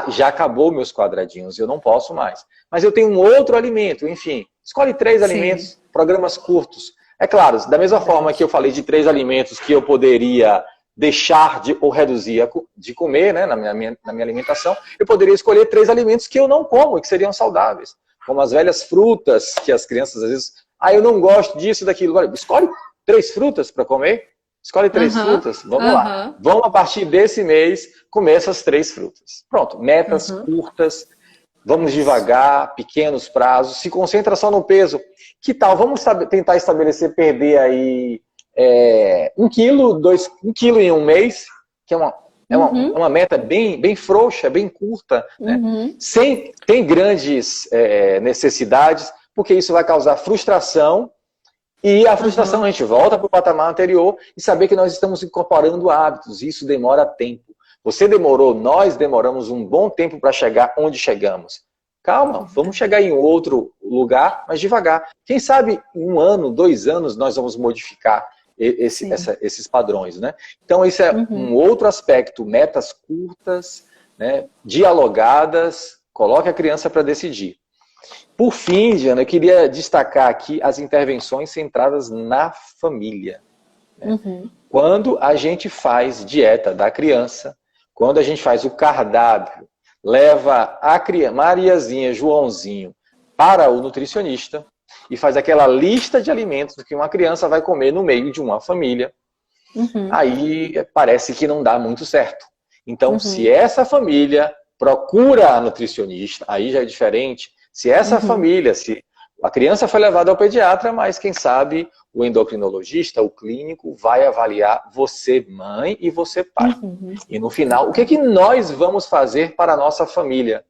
B: Já acabou meus quadradinhos, eu não posso mais. Mas eu tenho um outro alimento, enfim. Escolhe 3 alimentos, programas curtos. É claro, da mesma forma que eu falei de 3 alimentos que eu poderia deixar ou reduzir de comer, né, na minha alimentação, eu poderia escolher 3 alimentos que eu não como e que seriam saudáveis. Como as velhas frutas, que as crianças às vezes... eu não gosto disso, daquilo. Escolhe 3 frutas para comer. Escolhe 3 frutas. Vamos lá. Vamos, a partir desse mês, comer essas 3 frutas. Pronto. Metas curtas. Vamos devagar, pequenos prazos. Se concentra só no peso. Que tal? Vamos tentar perder aí 1 quilo em um mês, que é
A: Uhum.
B: uma meta bem frouxa, bem curta, né?
A: Uhum.
B: Sem tem grandes necessidades, porque isso vai causar frustração, e a frustração a
A: Uhum.
B: gente volta para o patamar anterior e saber que nós estamos incorporando hábitos, e isso demora tempo. Você demorou, nós demoramos um bom tempo para chegar onde chegamos. Calma, vamos chegar em outro lugar, mas devagar. Quem sabe em 1 ano, 2 anos, nós vamos modificar
A: Sim.
B: esses padrões, né? Então, esse é
A: Uhum.
B: um outro aspecto, metas curtas, né, dialogadas, coloque a criança para decidir. Por fim, Diana, eu queria destacar aqui as intervenções centradas na família. Né?
A: Uhum.
B: Quando a gente faz dieta da criança, quando a gente faz o cardápio, leva a criança, Mariazinha, Joãozinho, para o nutricionista e faz aquela lista de alimentos que uma criança vai comer no meio de uma família,
A: Uhum.
B: aí parece que não dá muito certo. Então, se
A: Uhum.
B: essa família procura a nutricionista, aí já é diferente. Se essa
A: Uhum.
B: família, se a criança foi levada ao pediatra, mas quem sabe o endocrinologista, o clínico, vai avaliar você, mãe, e você, pai.
A: Uhum.
B: E no final, o que é que nós vamos fazer para a nossa família?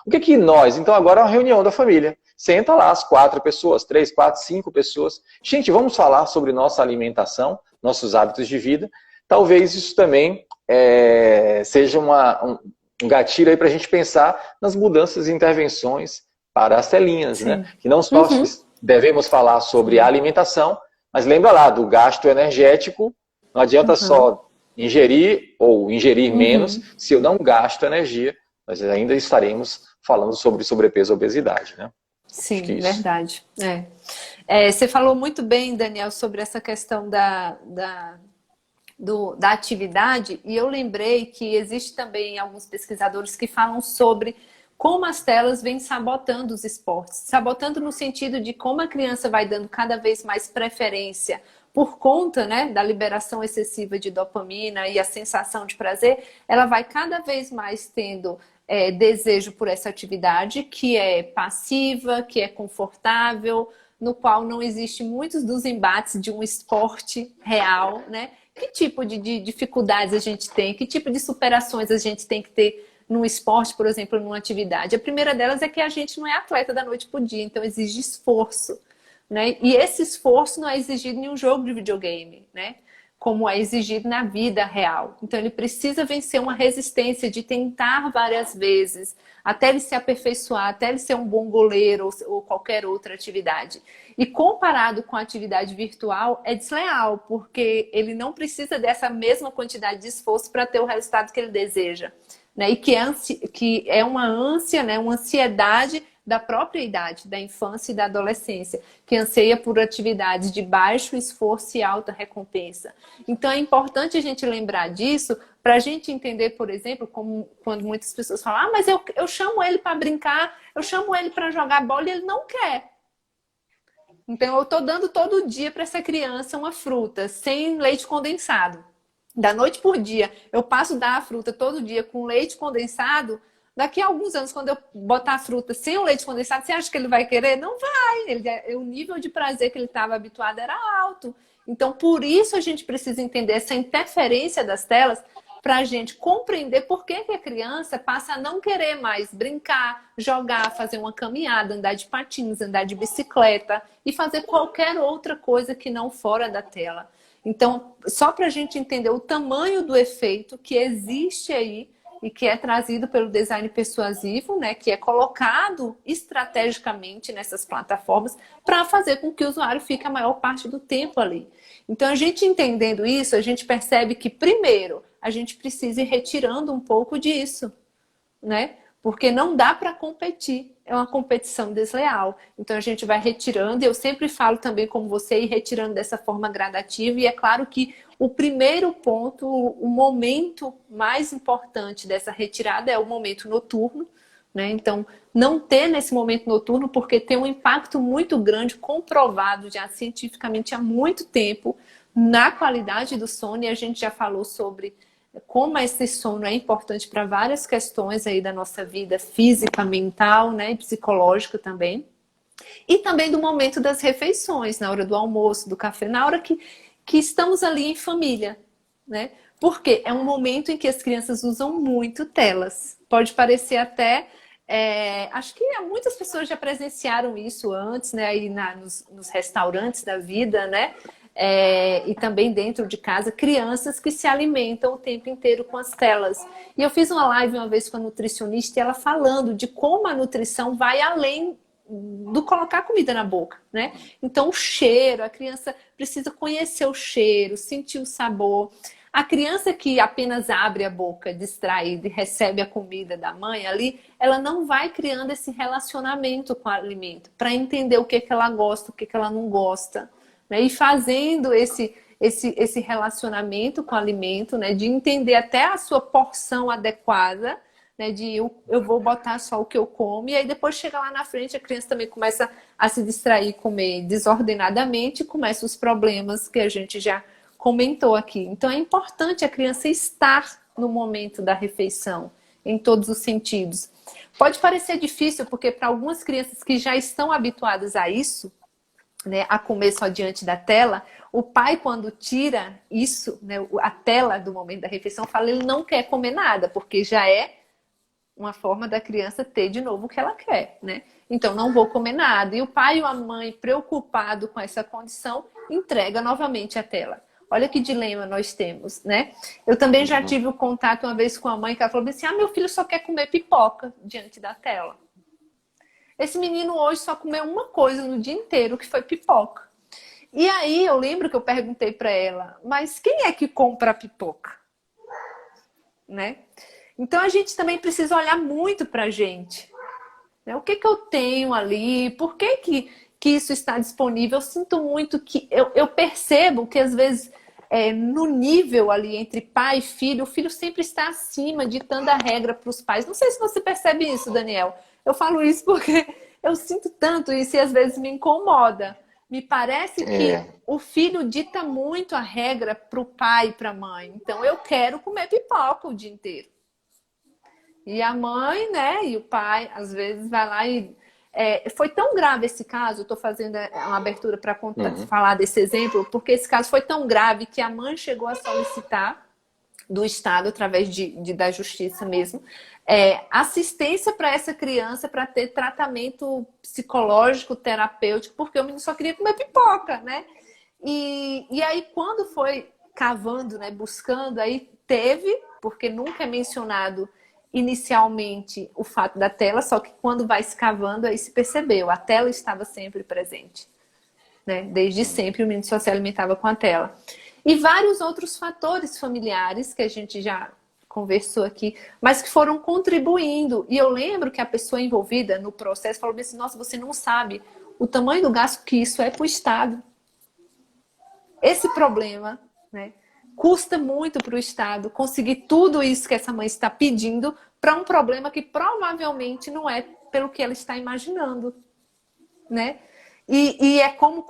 B: O que é que nós? Então, agora é uma reunião da família. Senta lá as 4 pessoas, 3, 4, 5 pessoas. Gente, vamos falar sobre nossa alimentação, nossos hábitos de vida. Talvez isso também seja um gatilho aí para a gente pensar nas mudanças e intervenções para as telinhas, né?
A: Sim.
B: Que não só
A: Uhum.
B: devemos falar sobre a
A: Sim.
B: alimentação, mas lembra lá do gasto energético. Não adianta
A: Uhum.
B: só ingerir ou ingerir menos
A: Uhum.
B: se eu não gasto energia. Nós ainda estaremos falando sobre sobrepeso e obesidade, né? Acho que
A: Sim,
B: isso.
A: verdade. Você falou muito bem, Daniel, sobre essa questão da atividade, e eu lembrei que existe também alguns pesquisadores que falam sobre como as telas vêm sabotando os esportes. Sabotando no sentido de como a criança vai dando cada vez mais preferência por conta, né, da liberação excessiva de dopamina e a sensação de prazer, ela vai cada vez mais tendo desejo por essa atividade que é passiva, que é confortável, no qual não existe muitos dos embates de um esporte real, né? Que tipo de dificuldades a gente tem? Que tipo de superações a gente tem que ter num esporte, por exemplo, numa atividade? A primeira delas é que a gente não é atleta da noite para o dia, então exige esforço, né? E esse esforço não é exigido em um jogo de videogame, né? Como é exigido na vida real. Então ele precisa vencer uma resistência de tentar várias vezes, até ele se aperfeiçoar, até ele ser um bom goleiro ou qualquer outra atividade. E comparado com a atividade virtual, é desleal, porque ele não precisa dessa mesma quantidade de esforço para ter o resultado que ele deseja. Né? E que é uma ânsia, né? Uma ansiedade da própria idade, da infância e da adolescência, que anseia por atividades de baixo esforço e alta recompensa. Então é importante a gente lembrar disso para a gente entender, por exemplo, como quando muitas pessoas falam, ah, mas eu chamo ele para brincar, eu chamo ele para jogar bola e ele não quer. Então eu estou dando todo dia para essa criança uma fruta sem leite condensado. Da noite por dia, eu passo a dar a fruta todo dia com leite condensado. Daqui a alguns anos, quando eu botar a fruta sem o leite condensado, você acha que ele vai querer? Não vai. O nível de prazer que ele estava habituado era alto. Então, por isso a gente precisa entender essa interferência das telas para a gente compreender por que a criança passa a não querer mais brincar, jogar, fazer uma caminhada, andar de patins, andar de bicicleta e fazer qualquer outra coisa que não fora da tela. Então, só para a gente entender o tamanho do efeito que existe aí e que é trazido pelo design persuasivo, né, que é colocado estrategicamente nessas plataformas para fazer com que o usuário fique a maior parte do tempo ali. Então, a gente entendendo isso, a gente percebe que, primeiro, a gente precisa ir retirando um pouco disso, né? Porque não dá para competir, é uma competição desleal. Então a gente vai retirando, e eu sempre falo também como você, ir retirando dessa forma gradativa, e é claro que o primeiro ponto, o momento mais importante dessa retirada é o momento noturno, né? Então não ter nesse momento noturno, porque tem um impacto muito grande, comprovado já cientificamente há muito tempo, na qualidade do sono, e a gente já falou sobre como esse sono é importante para várias questões aí da nossa vida física, mental, né, e psicológica também. E também do momento das refeições, na hora do almoço, do café, na hora que estamos ali em família, né? Porque é um momento em que as crianças usam muito telas. Pode parecer até... acho que muitas pessoas já presenciaram isso antes, né? Aí nos restaurantes da vida, né? E também dentro de casa, crianças que se alimentam o tempo inteiro com as telas. E eu fiz uma live uma vez com a nutricionista e ela falando de como a nutrição vai além do colocar comida na boca, né? Então o cheiro, a criança precisa conhecer o cheiro, sentir o sabor. A criança que apenas abre a boca distraída e recebe a comida da mãe ali, ela não vai criando esse relacionamento com o alimento para entender o que ela gosta, o que ela não gosta, né? E fazendo esse relacionamento com o alimento, né? De entender até a sua porção adequada, né? De eu vou botar só o que eu como, e aí depois chega lá na frente, a criança também começa a se distrair, comer desordenadamente, e começam os problemas que a gente já comentou aqui. Então é importante a criança estar no momento da refeição, em todos os sentidos. Pode parecer difícil, porque para algumas crianças que já estão habituadas a isso, né, a comer só diante da tela, o pai, quando tira isso, né, a tela do momento da refeição, fala, ele não quer comer nada, porque já é uma forma da criança ter de novo o que ela quer, né? Então, não vou comer nada. E o pai ou a mãe, preocupado com essa condição, entrega novamente a tela. Olha que dilema nós temos, né? Eu também já tive o contato uma vez com a mãe que ela falou assim, meu filho só quer comer pipoca diante da tela. Esse menino hoje só comeu uma coisa no dia inteiro, que foi pipoca. E aí eu lembro que eu perguntei para ela, mas quem é que compra a pipoca? Né? Então a gente também precisa olhar muito para a gente. Né? O que eu tenho ali? Por que isso está disponível? Eu sinto muito que... Eu percebo que às vezes no nível ali entre pai e filho, o filho sempre está acima, ditando a regra para os pais. Não sei se você percebe isso, Daniel. Eu falo isso porque eu sinto tanto isso e às vezes me incomoda. Me parece que o filho dita muito a regra para o pai e para a mãe. Então eu quero comer pipoca o dia inteiro. E a mãe, né, e o pai, às vezes, vai lá e... foi tão grave esse caso, eu estou fazendo uma abertura para falar desse exemplo, porque esse caso foi tão grave que a mãe chegou a solicitar do Estado, através da Justiça mesmo, assistência para essa criança para ter tratamento psicológico, terapêutico, porque o menino só queria comer pipoca, né? E aí, quando foi cavando, né, buscando, aí teve, porque nunca é mencionado inicialmente o fato da tela, só que quando vai se cavando, aí se percebeu, a tela estava sempre presente. Né? Desde sempre o menino só se alimentava com a tela. E vários outros fatores familiares que a gente já conversou aqui, mas que foram contribuindo. E eu lembro que a pessoa envolvida no processo falou assim, nossa, você não sabe o tamanho do gasto que isso é para o Estado. Esse problema, né, custa muito para o Estado conseguir tudo isso que essa mãe está pedindo para um problema que provavelmente não é pelo que ela está imaginando. Né? E é como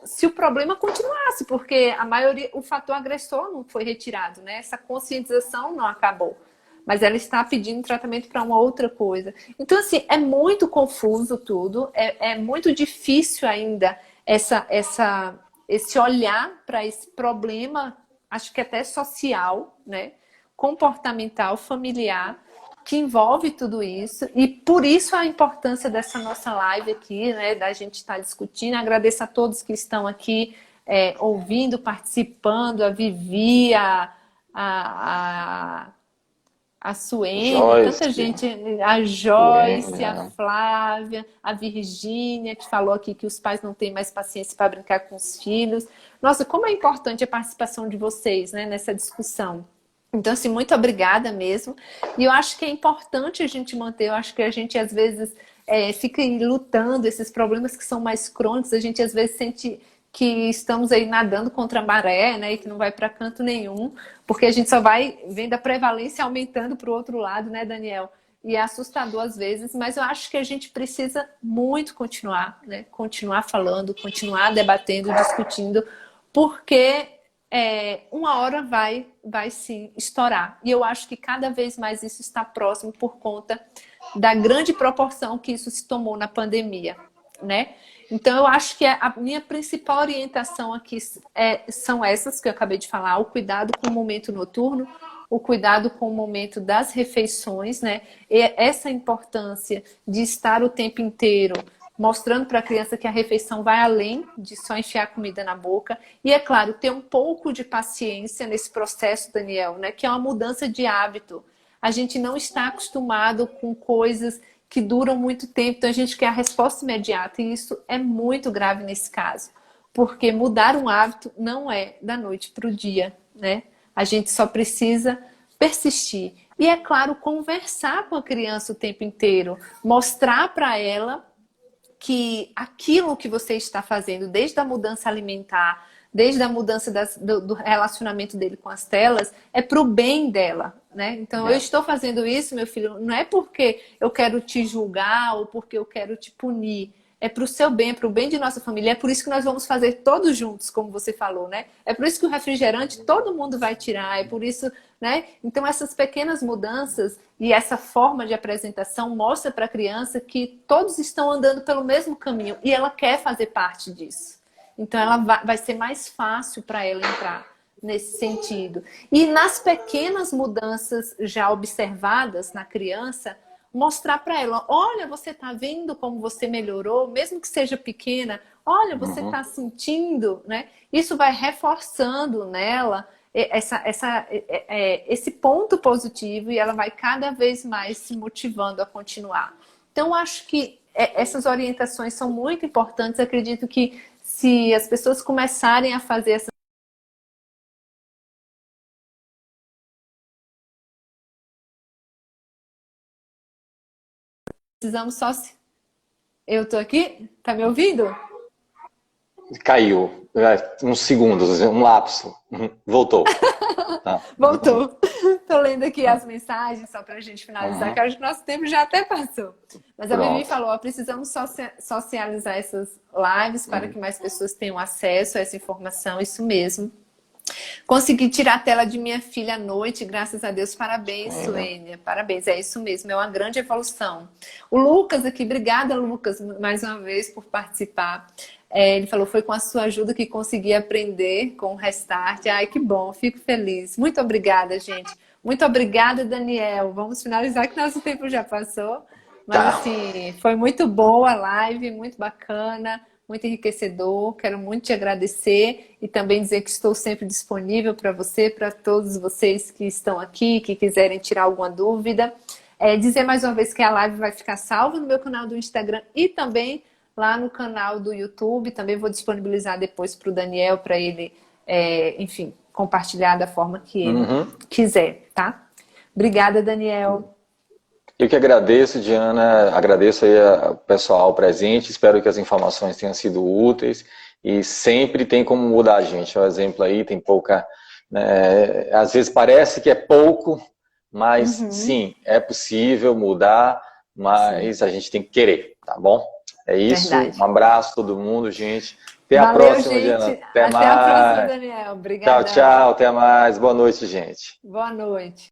A: se o problema continuasse, porque a maioria, o fator agressor não foi retirado, né? Essa conscientização não acabou. Mas ela está pedindo tratamento para uma outra coisa. Então, assim, é muito confuso tudo, é muito difícil ainda esse olhar para esse problema, acho que até social, né? Comportamental, familiar, que envolve tudo isso, e por isso a importância dessa nossa live aqui, né, da gente estar discutindo. Agradeço a todos que estão aqui ouvindo, participando, a Vivi, a Suene,
B: Joyce,
A: tanta gente, a Joyce, a Flávia, a Virgínia, que falou aqui que os pais não têm mais paciência para brincar com os filhos. Nossa, como é importante a participação de vocês, né, nessa discussão. Então, assim, muito obrigada mesmo. E eu acho que é importante a gente manter, eu acho que a gente às vezes fica lutando esses problemas que são mais crônicos, a gente às vezes sente que estamos aí nadando contra a maré, né, e que não vai para canto nenhum, porque a gente só vai vendo a prevalência aumentando para o outro lado, né, Daniel? E é assustador às vezes, mas eu acho que a gente precisa muito continuar, né, continuar falando, continuar debatendo, discutindo, porque... uma hora vai sim estourar. E eu acho que cada vez mais isso está próximo por conta da grande proporção que isso se tomou na pandemia, né? Então, eu acho que a minha principal orientação aqui são essas que eu acabei de falar: o cuidado com o momento noturno, o cuidado com o momento das refeições, né? E essa importância de estar o tempo inteiro mostrando para a criança que a refeição vai além de só enfiar comida na boca. E, é claro, ter um pouco de paciência nesse processo, Daniel, né? Que é uma mudança de hábito. A gente não está acostumado com coisas que duram muito tempo, então a gente quer a resposta imediata, e isso é muito grave nesse caso, porque mudar um hábito não é da noite para o dia, né? A gente só precisa persistir. E, é claro, conversar com a criança o tempo inteiro, mostrar para ela que aquilo que você está fazendo, desde a mudança alimentar, desde a mudança do relacionamento dele com as telas, é pro bem dela, né? Então, eu estou fazendo isso, meu filho, não é porque eu quero te julgar ou porque eu quero te punir. É pro seu bem, é pro bem de nossa família. É por isso que nós vamos fazer todos juntos, como você falou, né? É por isso que o refrigerante todo mundo vai tirar, é por isso, né? Então, essas pequenas mudanças e essa forma de apresentação mostra para a criança que todos estão andando pelo mesmo caminho e ela quer fazer parte disso. Então, ela vai ser mais fácil para ela entrar nesse sentido. E nas pequenas mudanças já observadas na criança, mostrar para ela: olha, você está vendo como você melhorou, mesmo que seja pequena, olha, você está sentindo, né? Isso vai reforçando nela esse ponto positivo, e ela vai cada vez mais se motivando a continuar. Então, acho que essas orientações são muito importantes. Acredito que se as pessoas começarem a fazer essa precisamos só se... Eu tô aqui? Tá me ouvindo?
B: Caiu. Uns segundos, um lapso. Voltou. Tá.
A: Voltou. Tô lendo aqui as mensagens só pra gente finalizar, que acho que nosso tempo já até passou. Mas a Bibi falou: ó, precisamos socializar essas lives para que mais pessoas tenham acesso a essa informação. Isso mesmo. Consegui tirar a tela de minha filha à noite, graças a Deus. Parabéns, Suênia. Parabéns, é isso mesmo, é uma grande evolução. O Lucas aqui, obrigada, Lucas, mais uma vez por participar. Ele falou: foi com a sua ajuda que consegui aprender com o Restart. Ai, que bom, fico feliz. Muito obrigada, gente. Muito obrigada, Daniel. Vamos finalizar, que nosso tempo já passou. Mas, assim, foi muito boa a live, muito bacana, muito enriquecedor. Quero muito te agradecer e também dizer que estou sempre disponível para você, para todos vocês que estão aqui, que quiserem tirar alguma dúvida. Dizer mais uma vez que a live vai ficar salva no meu canal do Instagram e também lá no canal do YouTube. Também vou disponibilizar depois para o Daniel, para ele, enfim, compartilhar da forma que ele quiser, tá? Obrigada, Daniel.
B: Eu que agradeço, Diana, agradeço aí ao pessoal presente, espero que as informações tenham sido úteis e sempre tem como mudar a gente. O exemplo aí tem pouca, né, às vezes parece que é pouco, mas sim, é possível mudar, mas a gente tem que querer, tá bom? É isso, um abraço a todo mundo, gente. Até a próxima,
A: gente.
B: Diana.
A: Até a próxima, Daniel. Obrigada.
B: Tchau, tchau, até mais. Boa noite, gente.
A: Boa noite.